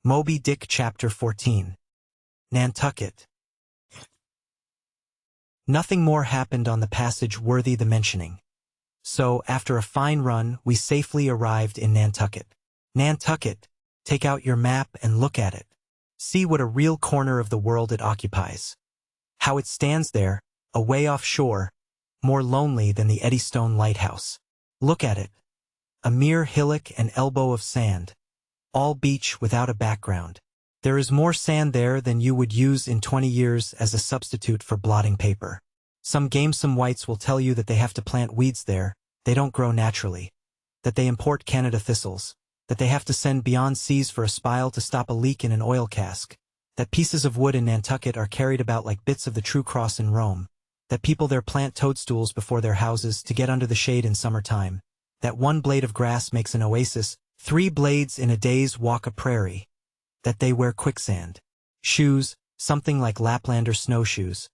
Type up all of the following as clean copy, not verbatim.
Moby Dick Chapter 14. Nantucket. Nothing more happened on the passage worthy the mentioning. So, after a fine run, we safely arrived in Nantucket. Nantucket, take out your map and look at it. See what a real corner of the world it occupies. How it stands there, away offshore, more lonely than the Eddystone Lighthouse. Look at it. A mere hillock and elbow of sand. All beach without a background. There is more sand there than you would use in 20 years as a substitute for blotting paper. Some gamesome whites will tell you that they have to plant weeds there, they don't grow naturally. That they import Canada thistles. That they have to send beyond seas for a spile to stop a leak in an oil cask. That pieces of wood in Nantucket are carried about like bits of the true cross in Rome. That people there plant toadstools before their houses to get under the shade in summertime. That one blade of grass makes an oasis, 3 blades in a day's walk a prairie. That they wear quicksand shoes, something like Laplander snowshoes.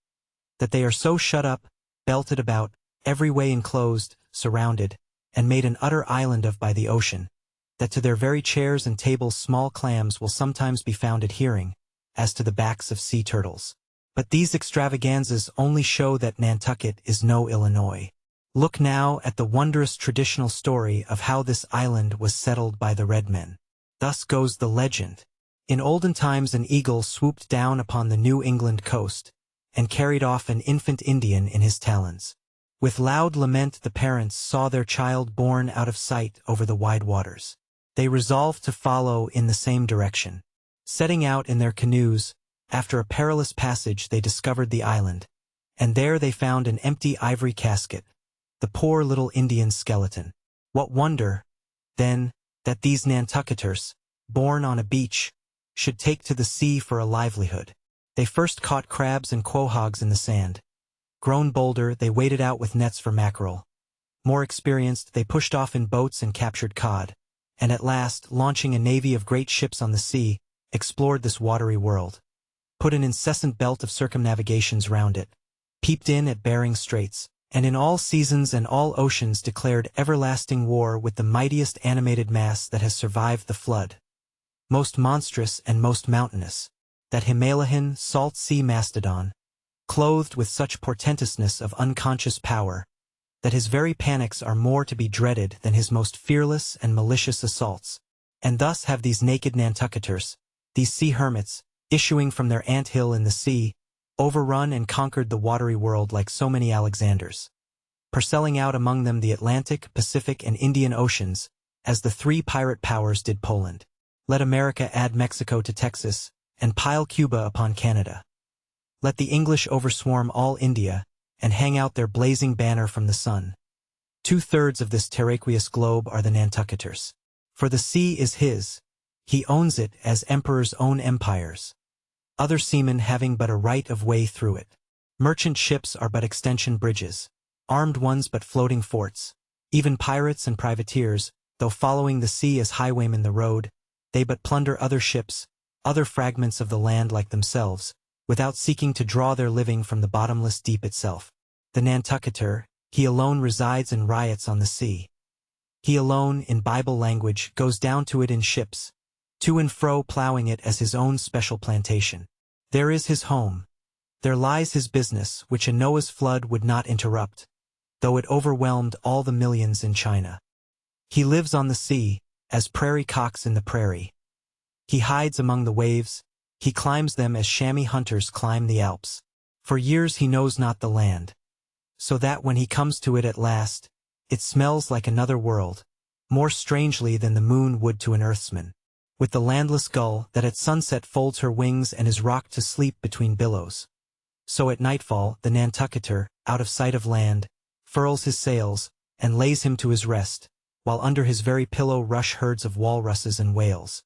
That they are so shut up, belted about, every way enclosed, surrounded, and made an utter island of by the ocean. That to their very chairs and tables small clams will sometimes be found adhering, as to the backs of sea turtles. But these extravaganzas only show that Nantucket is no Illinois. Look now at the wondrous traditional story of how this island was settled by the red men. Thus goes the legend. In olden times an eagle swooped down upon the New England coast, and carried off an infant Indian in his talons. With loud lament the parents saw their child borne out of sight over the wide waters. They resolved to follow in the same direction. Setting out in their canoes, after a perilous passage they discovered the island, and there they found an empty ivory casket, the poor little Indian's skeleton. What wonder, then, that these Nantucketers, born on a beach, should take to the sea for a livelihood. They first caught crabs and quahogs in the sand. Grown bolder, they waded out with nets for mackerel. More experienced, they pushed off in boats and captured cod, and at last, launching a navy of great ships on the sea, explored this watery world. Put an incessant belt of circumnavigations round it, peeped in at Bering Straits, and in all seasons and all oceans declared everlasting war with the mightiest animated mass that has survived the flood. Most monstrous and most mountainous, that Himalayan salt sea mastodon, clothed with such portentousness of unconscious power, that his very panics are more to be dreaded than his most fearless and malicious assaults. And thus have these naked Nantucketers, these sea hermits, issuing from their ant-hill in the sea, overrun and conquered the watery world like so many Alexanders, parcelling out among them the Atlantic, Pacific, and Indian Oceans, as the 3 pirate powers did Poland. Let America add Mexico to Texas, and pile Cuba upon Canada. Let the English overswarm all India, and hang out their blazing banner from the sun. 2/3 of this terraqueous globe are the Nantucketers. For the sea is his. He owns it as emperors own empires. Other seamen having but a right of way through it. Merchant ships are but extension bridges. Armed ones but floating forts. Even pirates and privateers, though following the sea as highwaymen the road, they but plunder other ships, other fragments of the land like themselves, without seeking to draw their living from the bottomless deep itself. The Nantucketer, he alone resides and riots on the sea. He alone, in Bible language, goes down to it in ships, to and fro plowing it as his own special plantation. There is his home. There lies his business, which a Noah's flood would not interrupt, though it overwhelmed all the millions in China. He lives on the sea, as prairie cocks in the prairie. He hides among the waves, he climbs them as chamois hunters climb the Alps. For years he knows not the land, so that when he comes to it at last, it smells like another world, more strangely than the moon would to an earthsman. With the landless gull that at sunset folds her wings and is rocked to sleep between billows. So at nightfall the Nantucketer, out of sight of land, furls his sails, and lays him to his rest, while under his very pillow rush herds of walruses and whales.